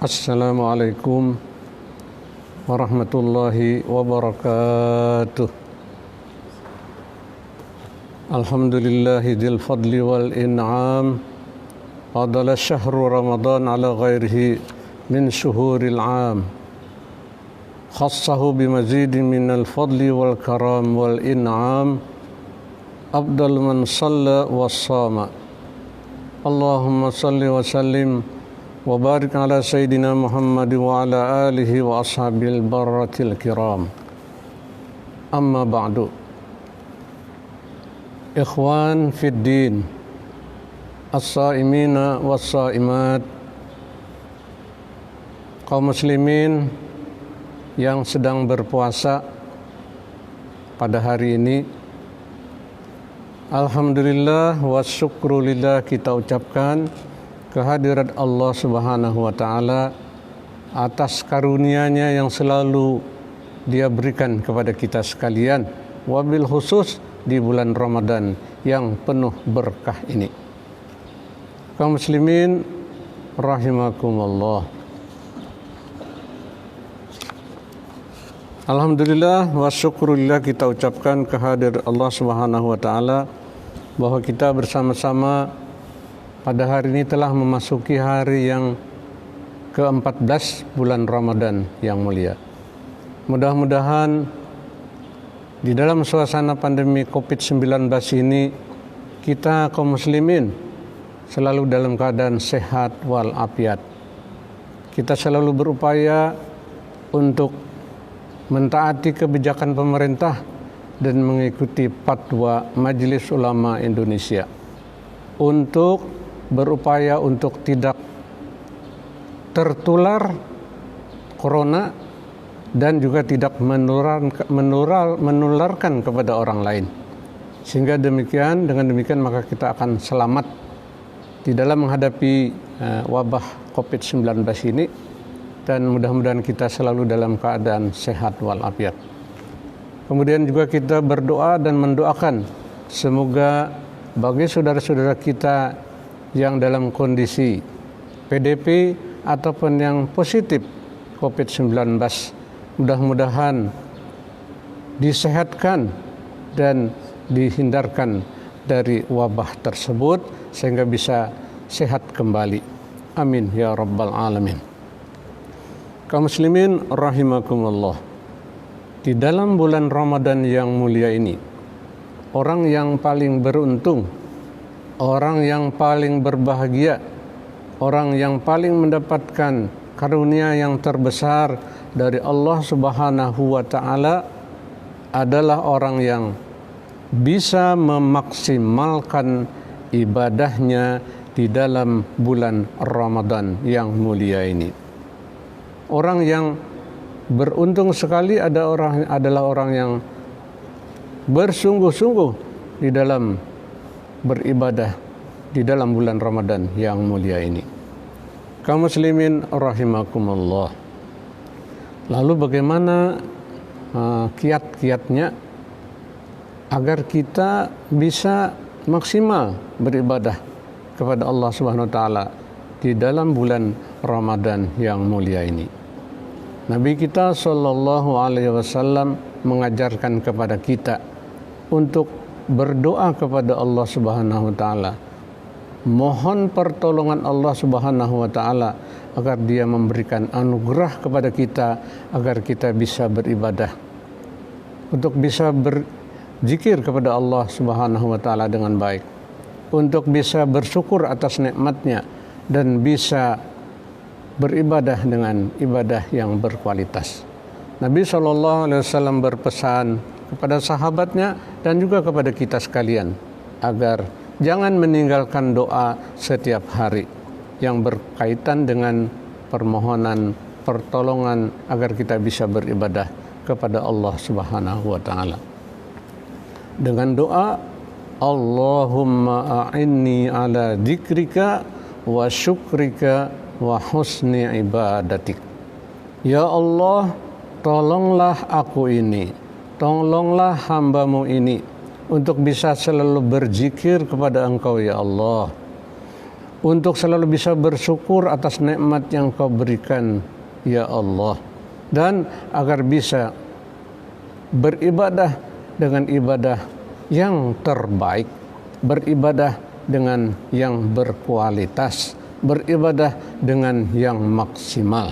Assalamualaikum warahmatullahi wabarakatuh. Alhamdulillahi dzil fadli wal in'am. Fadala syahru Ramadan ala ghairihi min syuhuril 'am. Khassahu bimazidin minal fadli wal karam wal in'am. Afdal man shalla wa shama. Allahumma salli wa sallim wa barik ala Sayyidina Muhammad wa ala alihi wa ashabil baratil kiram. Amma ba'du. Ikhwan fid din, as-saimina was-saimat, kaum muslimin yang sedang berpuasa pada hari ini, alhamdulillah wa syukrulillah kita ucapkan kehadirat Allah Subhanahu wa Ta'ala atas karunia-Nya yang selalu Dia berikan kepada kita sekalian, wabil khusus di bulan Ramadan yang penuh berkah ini. Kaum muslimin rahimakumullah. Alhamdulillah wa syukrulillah kita ucapkan kehadirat Allah Subhanahu wa Ta'ala bahwa kita bersama-sama pada hari ini telah memasuki hari yang ke-14 bulan Ramadan yang mulia. Mudah-mudahan di dalam suasana pandemi COVID-19 ini kita kaum muslimin selalu dalam keadaan sehat walafiat. Kita selalu berupaya untuk mentaati kebijakan pemerintah dan mengikuti fatwa Majelis Ulama Indonesia untuk berupaya untuk tidak tertular corona dan juga tidak menularkan kepada orang lain. Sehingga dengan demikian maka kita akan selamat di dalam menghadapi wabah COVID-19 ini, dan mudah-mudahan kita selalu dalam keadaan sehat walafiat. Kemudian juga kita berdoa dan mendoakan semoga bagi saudara-saudara kita yang dalam kondisi PDP ataupun yang positif COVID-19, mudah-mudahan disehatkan dan dihindarkan dari wabah tersebut sehingga bisa sehat kembali. Amin ya rabbal alamin. Kaum muslimin rahimakumullah. Di dalam bulan Ramadan yang mulia ini, orang yang paling beruntung, orang yang paling berbahagia, orang yang paling mendapatkan karunia yang terbesar dari Allah Subhanahu wa Ta'ala adalah orang yang bisa memaksimalkan ibadahnya di dalam bulan Ramadan yang mulia ini. Orang yang beruntung sekali adalah orang yang bersungguh-sungguh di dalam beribadah di dalam bulan Ramadan yang mulia ini. Kaum muslimin rahimakumullah. Lalu bagaimana kiat-kiatnya agar kita bisa maksimal beribadah kepada Allah Subhanahu wa Ta'ala di dalam bulan Ramadan yang mulia ini? Nabi kita sallallahu alaihi wasallam mengajarkan kepada kita untuk berdoa kepada Allah Subhanahu wa Ta'ala, mohon pertolongan Allah Subhanahu wa Ta'ala agar Dia memberikan anugerah kepada kita agar kita bisa beribadah, untuk bisa berzikir kepada Allah Subhanahu wa Ta'ala dengan baik, untuk bisa bersyukur atas nikmat-Nya dan bisa beribadah dengan ibadah yang berkualitas. Nabi SAW berpesan kepada sahabatnya dan juga kepada kita sekalian agar jangan meninggalkan doa setiap hari yang berkaitan dengan permohonan pertolongan agar kita bisa beribadah kepada Allah Subhanahu wa Ta'ala. Dengan doa, Allahumma a'inni ala dzikrika wa syukrika wa husni ibadatik. Ya Allah, tolonglah aku ini, tolonglah hamba-Mu ini untuk bisa selalu berzikir kepada Engkau ya Allah, untuk selalu bisa bersyukur atas nikmat yang Kau berikan ya Allah, dan agar bisa beribadah dengan ibadah yang terbaik, beribadah dengan yang berkualitas, beribadah dengan yang maksimal.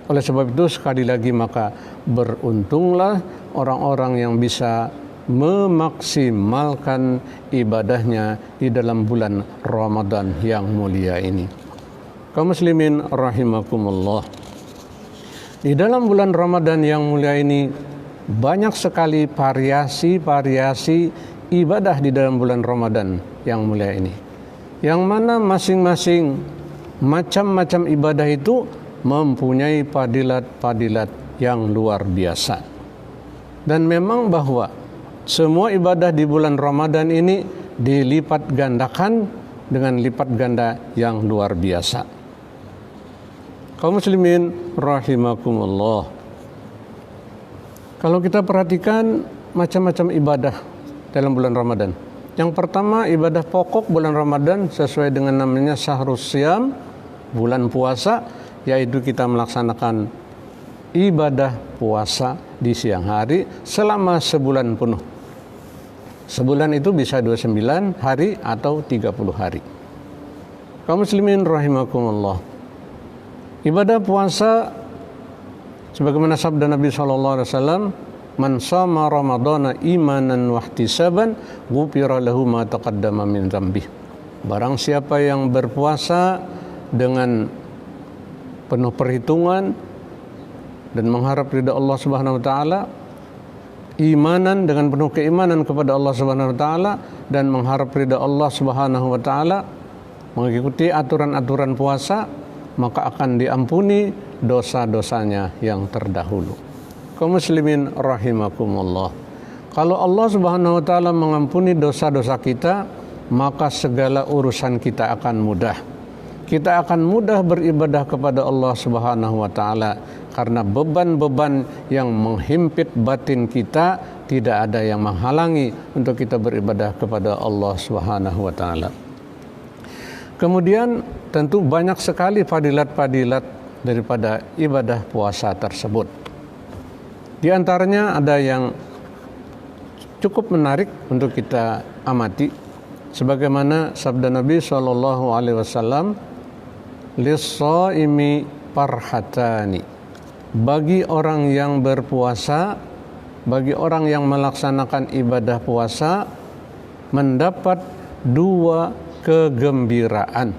Oleh sebab itu sekali lagi maka beruntunglah orang-orang yang bisa memaksimalkan ibadahnya di dalam bulan Ramadan yang mulia ini. Kaum muslimin rahimakumullah. Di dalam bulan Ramadan yang mulia ini banyak sekali variasi-variasi ibadah di dalam bulan Ramadan yang mulia ini. Yang mana masing-masing macam-macam ibadah itu mempunyai fadilat-fadilat yang luar biasa. Dan memang bahwa semua ibadah di bulan Ramadan ini dilipat gandakan dengan lipat ganda yang luar biasa. Kaum muslimin rahimakumullah. Kalau kita perhatikan macam-macam ibadah dalam bulan Ramadan. Yang pertama, ibadah pokok bulan Ramadan sesuai dengan namanya Syahrus Syam, bulan puasa, yaitu kita melaksanakan ibadah puasa di siang hari selama sebulan penuh. Sebulan itu bisa 29 hari atau 30 hari. Kaum muslimin rahimakumullah. Ibadah puasa sebagaimana sabda Nabi SAW, man shama ramadhana imanan wa ihtisaban ghufira lahu ma taqaddama min dzambih. Barang siapa yang berpuasa dengan penuh perhitungan dan mengharap ridha Allah Subhanahu wa taala, imanan dengan penuh keimanan kepada Allah Subhanahu wa taala dan mengharap ridha Allah Subhanahu wa taala, mengikuti aturan-aturan puasa, maka akan diampuni dosa-dosanya yang terdahulu. Kaum muslimin rahimakumullah. Kalau Allah Subhanahu wa taala mengampuni dosa-dosa kita, maka segala urusan kita akan mudah. Kita akan mudah beribadah kepada Allah Subhanahu wa taala karena beban-beban yang menghimpit batin kita tidak ada yang menghalangi untuk kita beribadah kepada Allah Subhanahu wa taala. Kemudian tentu banyak sekali fadilat-fadilat daripada ibadah puasa tersebut. Di antaranya ada yang cukup menarik untuk kita amati, sebagaimana sabda Nabi SAW, lis-shaimi farhatani. Bagi orang yang berpuasa, bagi orang yang melaksanakan ibadah puasa, mendapat dua kegembiraan.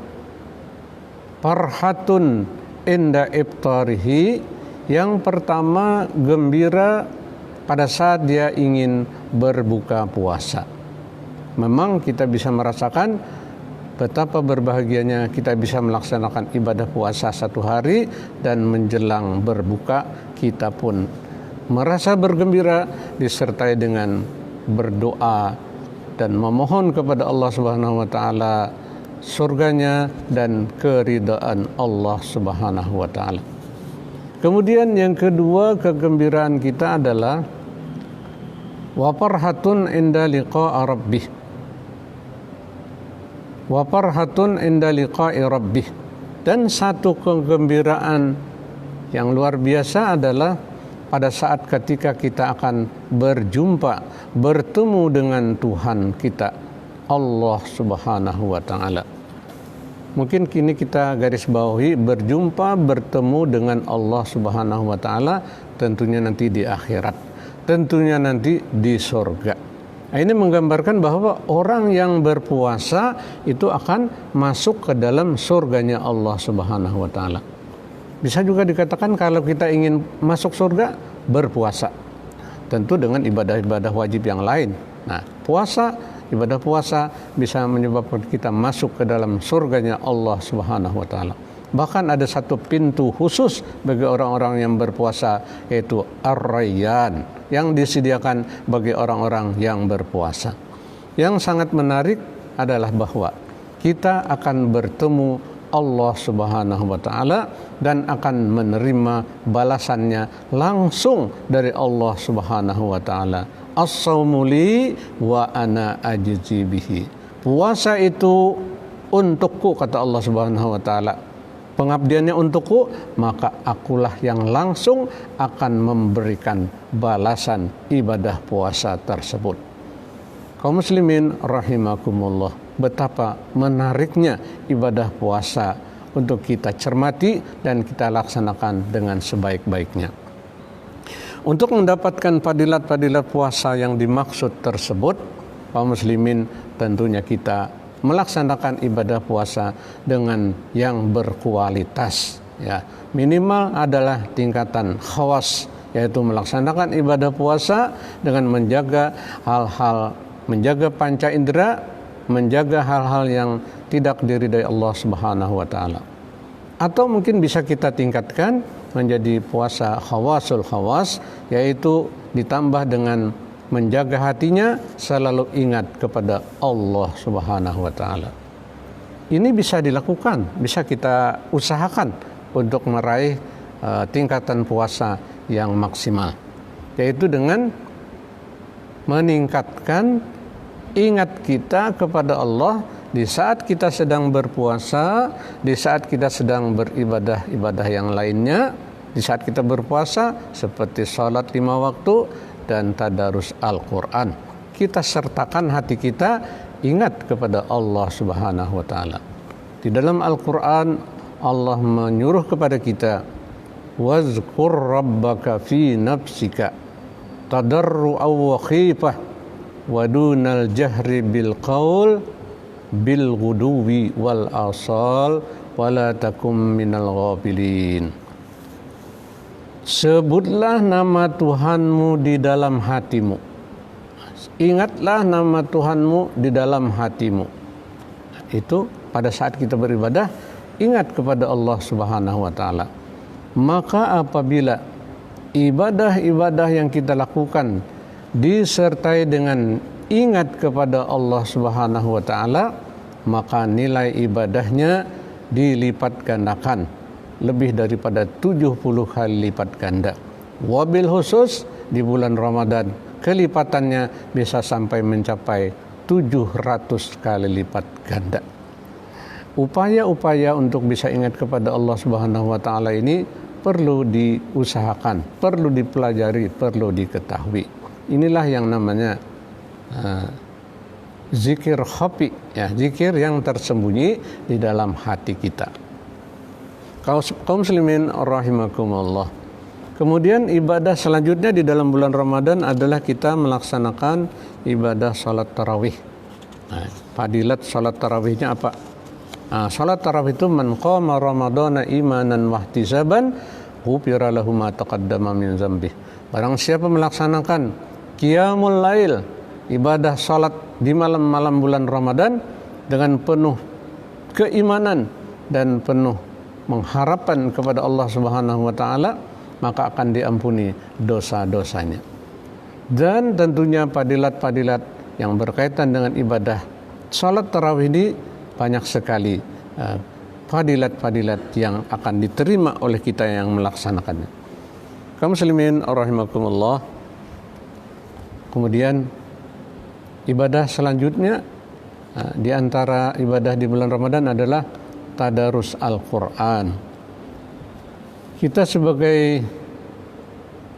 Farhatun inda iftarihi, yang pertama gembira pada saat dia ingin berbuka puasa. Memang kita bisa merasakan betapa berbahagianya kita bisa melaksanakan ibadah puasa satu hari dan menjelang berbuka kita pun merasa bergembira disertai dengan berdoa dan memohon kepada Allah Subhanahu wa taala surganya dan keridaan Allah Subhanahu wa taala. Kemudian yang kedua kegembiraan kita adalah wa farhatun inda liqa'i rabbih. Wa farhatun inda liqa'i rabbih. Dan satu kegembiraan yang luar biasa adalah pada saat ketika kita akan berjumpa, bertemu dengan Tuhan kita, Allah Subhanahu wa taala. Mungkin kini kita garis bawahi berjumpa, bertemu dengan Allah Subhanahu wa taala tentunya nanti di akhirat, tentunya nanti di surga. Nah, ini menggambarkan bahwa orang yang berpuasa itu akan masuk ke dalam surganya Allah Subhanahu wa taala. Bisa juga dikatakan kalau kita ingin masuk surga, berpuasa. Tentu dengan ibadah-ibadah wajib yang lain. Nah, ibadah puasa bisa menyebabkan kita masuk ke dalam surganya Allah Subhanahu wa taala. Bahkan ada satu pintu khusus bagi orang-orang yang berpuasa, yaitu Ar-Rayyan, yang disediakan bagi orang-orang yang berpuasa. Yang sangat menarik adalah bahwa kita akan bertemu Allah Subhanahu wa taala dan akan menerima balasannya langsung dari Allah Subhanahu wa taala. As-saumu li wa ana ajzi bihi. Puasa itu untukku, kata Allah Subhanahu wa taala. Pengabdiannya untukku, maka akulah yang langsung akan memberikan balasan ibadah puasa tersebut. Kaum muslimin rahimakumullah, betapa menariknya ibadah puasa untuk kita cermati dan kita laksanakan dengan sebaik-baiknya. Untuk mendapatkan fadilat-fadilat puasa yang dimaksud tersebut, kaum muslimin tentunya kita melaksanakan ibadah puasa dengan yang berkualitas, ya. Minimal adalah tingkatan khawas, yaitu melaksanakan ibadah puasa dengan menjaga panca indera, menjaga hal-hal yang tidak diridai Allah Subhanahu wa taala. Atau mungkin bisa kita tingkatkan menjadi puasa khawasul khawas, yaitu ditambah dengan menjaga hatinya selalu ingat kepada Allah Subhanahu wa taala. Ini bisa dilakukan, bisa kita usahakan untuk meraih tingkatan puasa yang maksimal, yaitu dengan meningkatkan ingat kita kepada Allah di saat kita sedang berpuasa, di saat kita sedang beribadah-ibadah yang lainnya, di saat kita berpuasa seperti sholat 5 waktu dan tadarus Al-Quran. Kita sertakan hati kita ingat kepada Allah Subhanahu wa taala. Di dalam Al-Quran Allah menyuruh kepada kita, wazkur rabbaka fi nafsika tadarru'aw wa khifah wa dunal jahri bil qaul bil ghuduwi wal asal wala takum minal ghafilin. Sebutlah nama Tuhanmu di dalam hatimu. Ingatlah nama Tuhanmu di dalam hatimu. Itu pada saat kita beribadah, ingat kepada Allah Subhanahu wa taala. Maka apabila ibadah-ibadah yang kita lakukan disertai dengan ingat kepada Allah Subhanahu wa taala, maka nilai ibadahnya dilipat gandakan lebih daripada 70 kali lipat ganda. Wabil khusus di bulan Ramadan kelipatannya bisa sampai mencapai 700 kali lipat ganda. Upaya-upaya untuk bisa ingat kepada Allah Subhanahu wa taala ini perlu diusahakan, perlu dipelajari, perlu diketahui. Inilah yang namanya zikir khafi, ya, zikir yang tersembunyi di dalam hati kita. Kaum muslimin rahimakumullah. Kemudian ibadah selanjutnya di dalam bulan Ramadan adalah kita melaksanakan ibadah salat tarawih. Fadilat salat tarawihnya apa? Salat tarawih itu man qama ramadhana imanan wahtisaban ghufira lahu ma taqaddama min dzambih. Barang siapa melaksanakan qiyamul lail, ibadah salat di malam-malam bulan Ramadan dengan penuh keimanan dan penuh mengharapan kepada Allah Subhanahu wa taala, maka akan diampuni dosa-dosanya. Dan tentunya fadilat-fadilat yang berkaitan dengan ibadah salat tarawih ini banyak sekali fadilat-fadilat yang akan diterima oleh kita yang melaksanakannya. Kaum muslimin rahimakumullah. Kemudian ibadah selanjutnya di antara ibadah di bulan Ramadan adalah tadarus Al-Quran. Kita sebagai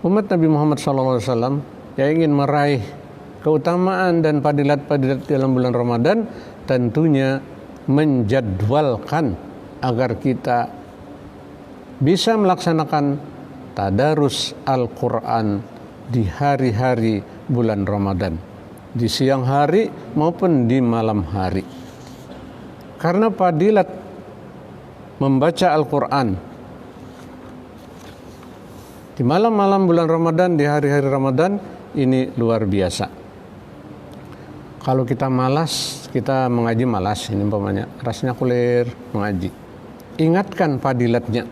umat Nabi Muhammad SAW yang ingin meraih keutamaan dan fadilat-fadilat dalam bulan Ramadan, tentunya menjadwalkan agar kita bisa melaksanakan tadarus Al-Quran di hari-hari bulan Ramadan, di siang hari maupun di malam hari. Karena fadilat membaca Al-Quran di malam-malam bulan Ramadan, di hari-hari Ramadan ini luar biasa. Kalau kita malas, kita mengaji malas, ini umpamanya rasanya kulir mengaji, ingatkan fadilatnya,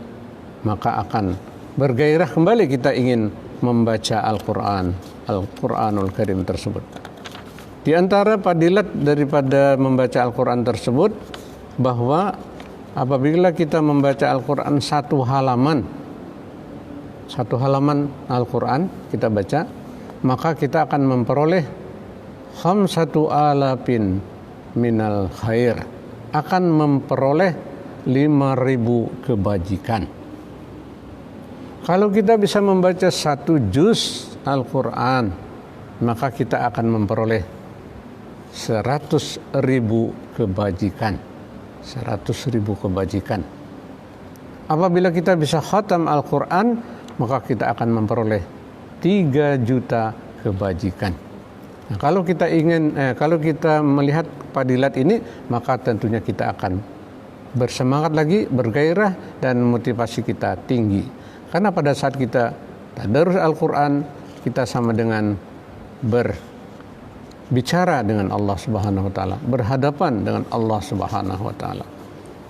maka akan bergairah kembali kita ingin membaca Al-Quran, Al-Quranul Karim tersebut. Di antara fadilat daripada membaca Al-Quran tersebut, bahwa apabila kita membaca Al-Quran satu halaman Al-Quran kita baca, maka kita akan memperoleh 5,000 minal khair, akan memperoleh 5.000 kebajikan. Kalau kita bisa membaca 1 juz Al-Quran, maka kita akan memperoleh 100.000 kebajikan. 100.000 kebajikan. Apabila kita bisa khatam Al-Quran, maka kita akan memperoleh 3 juta kebajikan. Nah, kalau kita melihat fadilat ini, maka tentunya kita akan bersemangat lagi, bergairah, dan motivasi kita tinggi. Karena pada saat kita tadarus Al-Quran, kita sama dengan berbicara dengan Allah Subhanahu wa taala, berhadapan dengan Allah Subhanahu wa taala.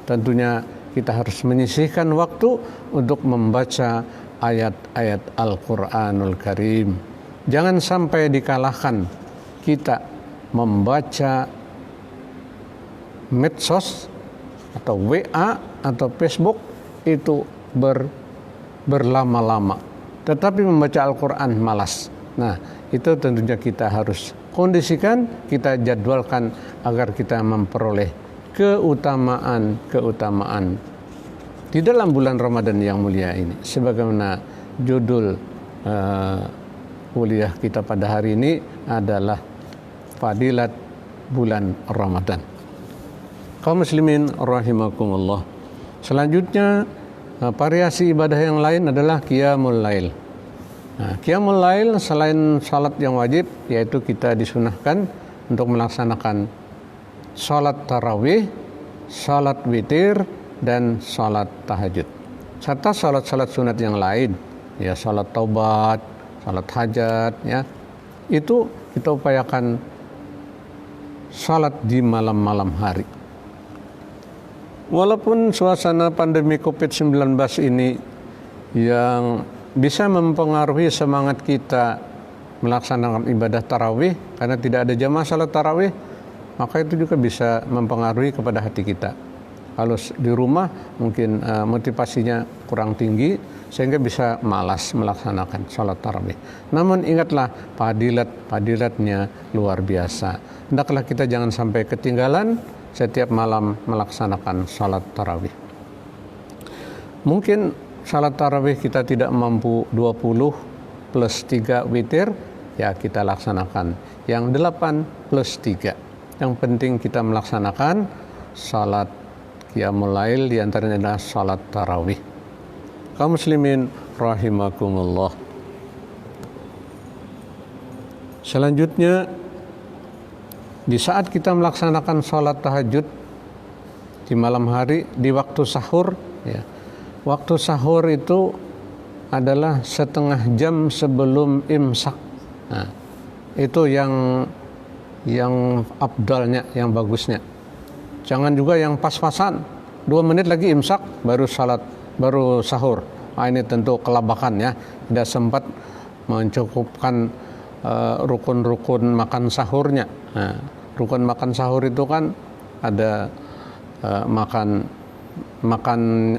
Tentunya kita harus menyisihkan waktu untuk membaca ayat-ayat Al-Quranul Karim. Jangan sampai dikalahkan kita membaca medsos atau WA atau Facebook itu berlama-lama, tetapi membaca Al-Quran malas. Nah, itu tentunya kita harus kondisikan, kita jadwalkan agar kita memperoleh keutamaan di dalam bulan Ramadan yang mulia ini. Sebagaimana judul kuliah kita pada hari ini adalah Fadilat Bulan Ramadan. Kaum muslimin rahimakumullah. Selanjutnya variasi ibadah yang lain adalah Qiyamul Lail. Nah, Qiyamul Lail selain salat yang wajib, yaitu kita disunahkan untuk melaksanakan salat tarawih, salat witir, dan salat tahajud. Serta salat-salat sunat yang lain, ya salat taubat, salat hajat, ya. Itu kita upayakan salat di malam-malam hari. Walaupun suasana pandemi COVID-19 ini yang bisa mempengaruhi semangat kita melaksanakan ibadah tarawih, karena tidak ada jamaah salat tarawih, maka itu juga bisa mempengaruhi kepada hati kita. Kalau di rumah mungkin motivasinya kurang tinggi sehingga bisa malas melaksanakan salat tarawih. Namun ingatlah fadilatnya luar biasa. Hendaklah kita jangan sampai ketinggalan setiap malam melaksanakan salat tarawih. Mungkin salat tarawih kita tidak mampu 20 plus 3 witir, ya kita laksanakan yang 8 plus 3. Yang penting kita melaksanakan salat Qiyamul Lail, diantaranya adalah salat tarawih. Kaum muslimin rahimakumullah. Selanjutnya, di saat kita melaksanakan salat tahajud di malam hari, di waktu sahur, ya. Waktu sahur itu adalah setengah jam sebelum imsak. Nah, itu yang afdalnya, yang bagusnya. Jangan juga yang pas-pasan, 2 menit lagi imsak baru sahur. Nah, ini tentu kelabakan, ya. Tidak sempat mencukupkan rukun-rukun makan sahurnya. Nah, rukun makan sahur itu kan ada makan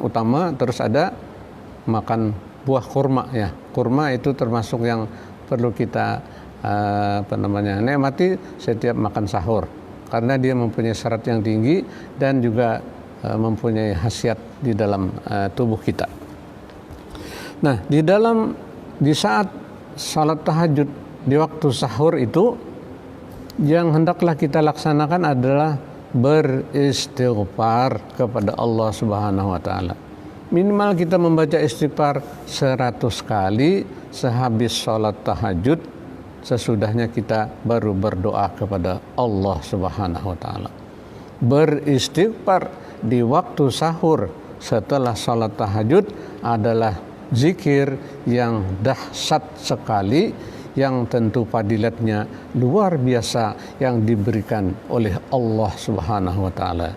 utama, terus ada makan buah kurma, ya. Kurma itu termasuk yang perlu kita nikmati setiap makan sahur, karena dia mempunyai syarat yang tinggi dan juga mempunyai khasiat di dalam tubuh kita. Nah, di saat salat tahajud di waktu sahur itu, yang hendaklah kita laksanakan adalah beristighfar kepada Allah Subhanahu wa taala. Minimal kita membaca istighfar 100 kali sehabis salat tahajud, sesudahnya kita baru berdoa kepada Allah Subhanahu wa taala. Beristighfar di waktu sahur setelah salat tahajud adalah zikir yang dahsyat sekali, yang tentu fadilatnya luar biasa yang diberikan oleh Allah Subhanahu wa taala.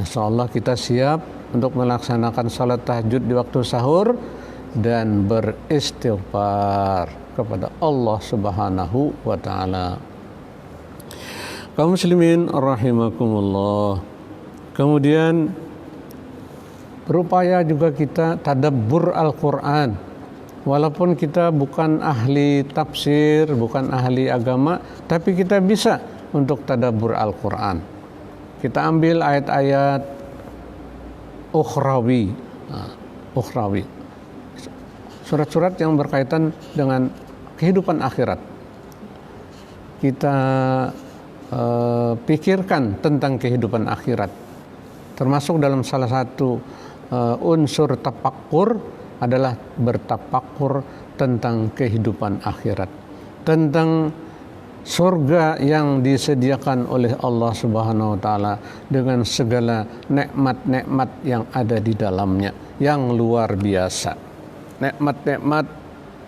Insyaallah kita siap untuk melaksanakan salat tahajud di waktu sahur dan beristighfar kepada Allah Subhanahu wa taala. Kaum muslimin rahimakumullah. Kemudian berupaya juga kita tadabbur Al-Qur'an. Walaupun kita bukan ahli tafsir, bukan ahli agama, tapi kita bisa untuk tadabbur Al-Qur'an. Kita ambil ayat-ayat ukhrawi, surat-surat yang berkaitan dengan kehidupan akhirat. Kita pikirkan tentang kehidupan akhirat. Termasuk dalam salah satu unsur tafakkur adalah bertafakkur tentang kehidupan akhirat, tentang surga yang disediakan oleh Allah Subhanahu wa taala dengan segala nikmat-nikmat yang ada di dalamnya yang luar biasa. Nikmat-nikmat,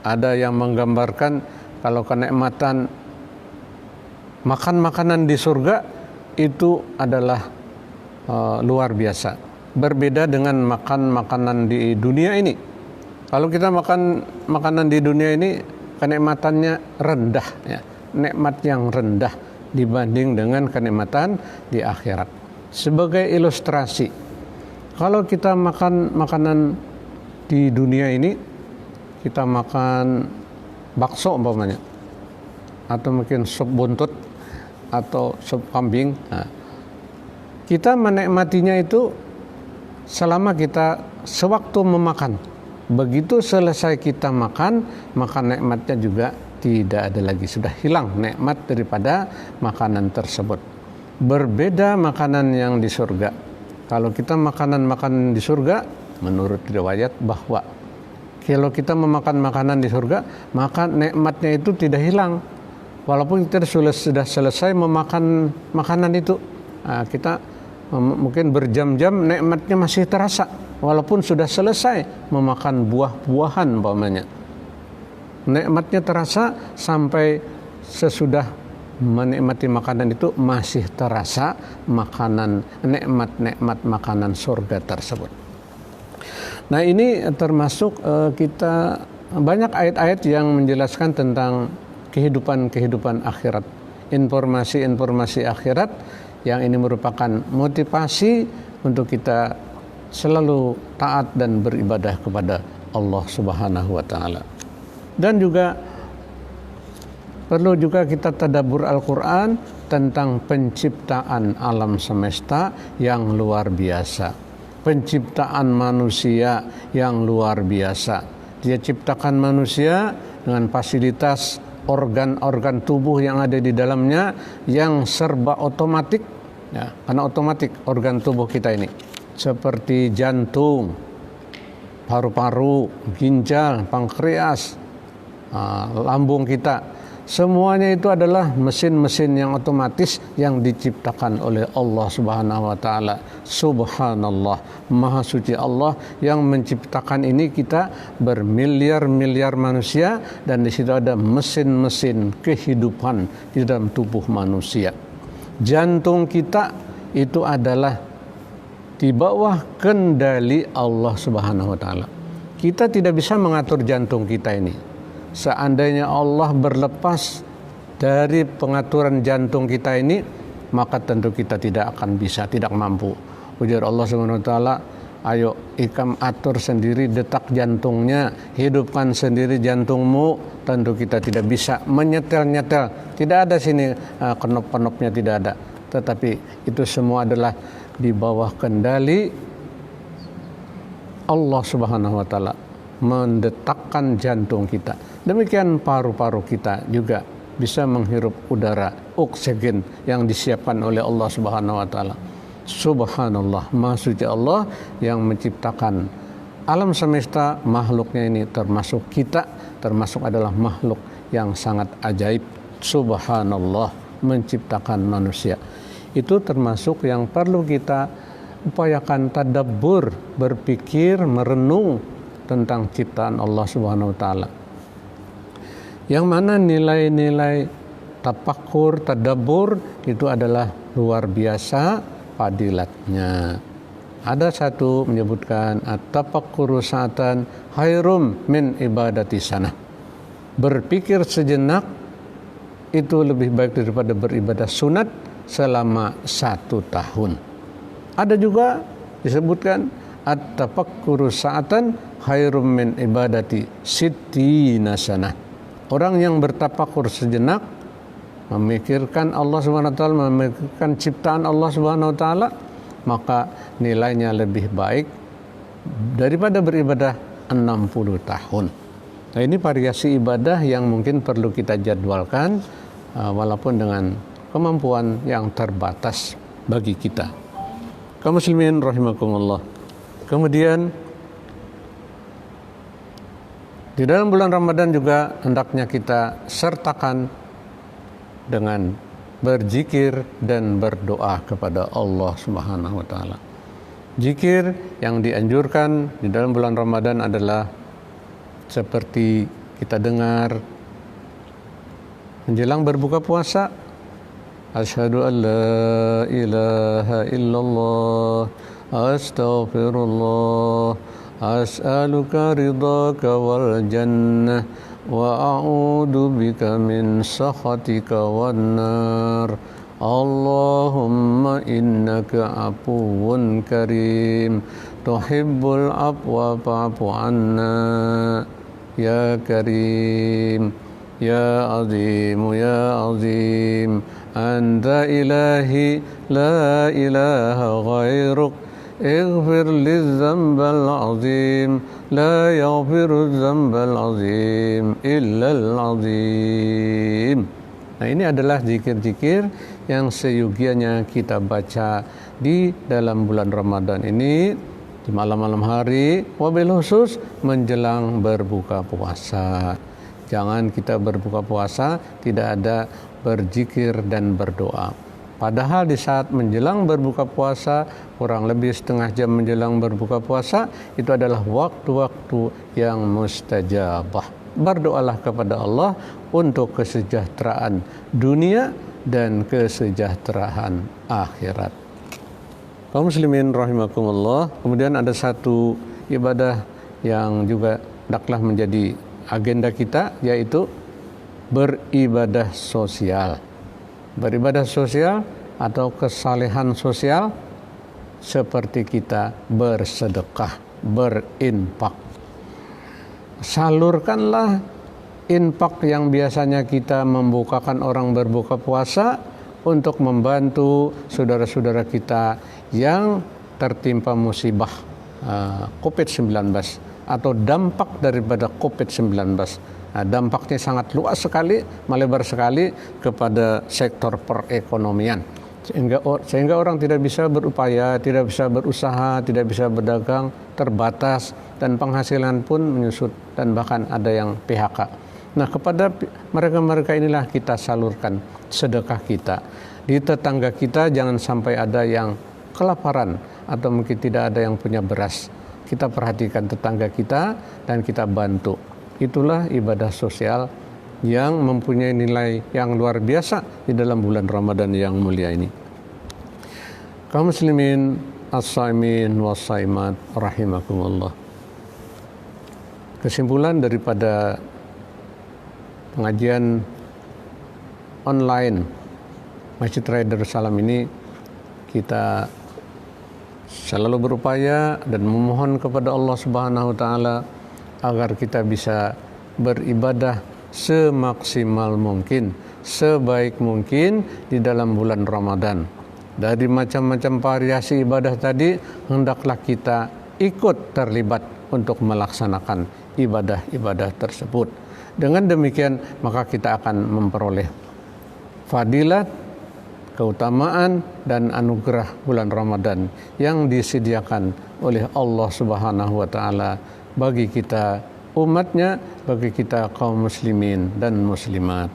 ada yang menggambarkan kalau kenikmatan makan makanan di surga itu adalah luar biasa. Berbeda dengan makan makanan di dunia ini. Kalau kita makan makanan di dunia ini kenikmatannya rendah, ya. Nikmat yang rendah dibanding dengan kenikmatan di akhirat. Sebagai ilustrasi, kalau kita makan makanan di dunia ini, kita makan bakso umpamanya, atau mungkin sup buntut atau sup kambing. Nah, kita menikmatinya itu selama kita sewaktu memakan. Begitu selesai kita makan, maka nikmatnya juga tidak ada lagi, sudah hilang nikmat daripada makanan tersebut. Berbeda makanan yang di surga. Kalau kita makanan di surga, menurut riwayat bahwa kalau kita memakan makanan di surga, maka nikmatnya itu tidak hilang. Walaupun kita sudah selesai memakan makanan itu, kita mungkin berjam-jam nikmatnya masih terasa, walaupun sudah selesai memakan buah-buahan umpamanya. Nikmatnya terasa sampai sesudah menikmati makanan itu masih terasa nikmat makanan surga tersebut. Nah, ini termasuk kita banyak ayat-ayat yang menjelaskan tentang kehidupan akhirat, informasi akhirat yang ini merupakan motivasi untuk kita selalu taat dan beribadah kepada Allah Subhanahu wa taala. Dan juga perlu juga kita tadabbur Al-Qur'an tentang penciptaan alam semesta yang luar biasa. Penciptaan manusia yang luar biasa. Dia ciptakan manusia dengan fasilitas organ-organ tubuh yang ada di dalamnya yang serba otomatik, ya, karena otomatik organ tubuh kita ini seperti jantung, paru-paru, ginjal, pankreas, lambung kita. Semuanya itu adalah mesin-mesin yang otomatis yang diciptakan oleh Allah Subhanahu wa taala. Subhanallah, Maha suci Allah yang menciptakan ini. Kita bermiliar-miliar manusia dan di situ ada mesin-mesin kehidupan di dalam tubuh manusia. Jantung kita itu adalah di bawah kendali Allah Subhanahu wa taala. Kita tidak bisa mengatur jantung kita ini. Seandainya Allah berlepas dari pengaturan jantung kita ini, maka tentu kita tidak akan bisa, tidak mampu. Ujar Allah Subhanahu wa taala, ayo ikam atur sendiri detak jantungnya, hidupkan sendiri jantungmu. Tentu kita tidak bisa menyetel-nyetel. Tidak ada sini kenop-kenopnya, tidak ada. Tetapi itu semua adalah di bawah kendali Allah Subhanahu wa taala, mendetakkan jantung kita. Demikian paru-paru kita juga bisa menghirup udara oksigen yang disiapkan oleh Allah Subhanahu wa taala. Subhanallah, Maha suci Allah yang menciptakan alam semesta, makhluknya ini termasuk kita, termasuk adalah makhluk yang sangat ajaib. Subhanallah, menciptakan manusia. Itu termasuk yang perlu kita upayakan tadabbur, berpikir, merenung tentang ciptaan Allah Subhanahu wa taala. Yang mana nilai-nilai tafakkur, tadabbur itu adalah luar biasa fadilatnya. Ada satu menyebutkan at-tafakkuru sa'atan khairum min ibadati sanah. Berpikir sejenak itu lebih baik daripada beribadah sunat selama 1 tahun. Ada juga disebutkan at-tafakkuru sa'atan khairum min ibadati sittina sanah. Orang yang bertafakur sejenak memikirkan Allah Subhanahu wa taala, memikirkan ciptaan Allah Subhanahu wa taala, maka nilainya lebih baik daripada beribadah 60 tahun. Nah, ini variasi ibadah yang mungkin perlu kita jadwalkan walaupun dengan kemampuan yang terbatas bagi kita. Kaum muslimin rahimakumullah. Kemudian di dalam bulan Ramadan juga hendaknya kita sertakan dengan berzikir dan berdoa kepada Allah Subhanahu wa taala. Zikir yang dianjurkan di dalam bulan Ramadan adalah seperti kita dengar menjelang berbuka puasa, asyhadu an la ilaha illallah, astaghfirullah, as'aluka ridhaka wal jannah wa a'udzu bika min sakhatika wan nar. Allahumma innaka afuwun karim tuhibbul afwa fa'fu anna ya karim ya azim anta ilahi la ilaha ghairuk اغفر للذنب العظيم لا يغفر الذنب العظيم إلا العظيم. Nah, ini adalah zikir-zikir yang seyogianya kita baca di dalam bulan Ramadan ini di malam-malam hari, wabil khusus menjelang berbuka puasa. Jangan kita berbuka puasa tidak ada berzikir dan berdoa. Padahal di saat menjelang berbuka puasa, kurang lebih setengah jam menjelang berbuka puasa, itu adalah waktu-waktu yang mustajabah. Berdoalah kepada Allah untuk kesejahteraan dunia dan kesejahteraan akhirat. Kaum muslimin rahimakumullah. Kemudian ada satu ibadah yang juga hendaklah menjadi agenda kita, yaitu beribadah sosial. Beribadah sosial atau kesalehan sosial seperti kita bersedekah, berinfak. Salurkanlah infak yang biasanya kita membukakan orang berbuka puasa untuk membantu saudara-saudara kita yang tertimpa musibah COVID-19 atau dampak daripada COVID-19. Nah, dampaknya sangat luas sekali, melebar sekali kepada sektor perekonomian. Sehingga orang tidak bisa berupaya, tidak bisa berusaha, tidak bisa berdagang, terbatas, dan penghasilan pun menyusut, dan bahkan ada yang PHK. Nah, kepada mereka-mereka inilah kita salurkan sedekah kita. Di tetangga kita jangan sampai ada yang kelaparan atau mungkin tidak ada yang punya beras. Kita perhatikan tetangga kita dan kita bantu. Itulah ibadah sosial yang mempunyai nilai yang luar biasa di dalam bulan Ramadan yang mulia ini. Kaum muslimin as-saimin was-saimat rahimakumullah. Kesimpulan daripada pengajian online Masjid Raya Darussalam ini, kita selalu berupaya dan memohon kepada Allah Subhanahu wa taala agar kita bisa beribadah semaksimal mungkin, sebaik mungkin di dalam bulan Ramadan. Dari macam-macam variasi ibadah tadi, hendaklah kita ikut terlibat untuk melaksanakan ibadah-ibadah tersebut. Dengan demikian, maka kita akan memperoleh fadilat, keutamaan, dan anugerah bulan Ramadan yang disediakan oleh Allah Subhanahu wa taala bagi kita umatnya, bagi kita kaum muslimin dan muslimat.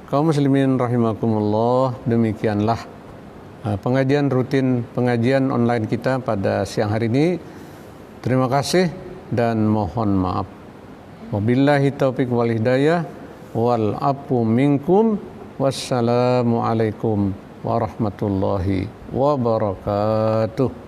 Kaum muslimin rahimakumullah, demikianlah pengajian rutin, pengajian online kita pada siang hari ini. Terima kasih dan mohon maaf. Wabillahi taufiq wal hidayah wal afu minkum. Wassalamualaikum warahmatullahi wabarakatuh.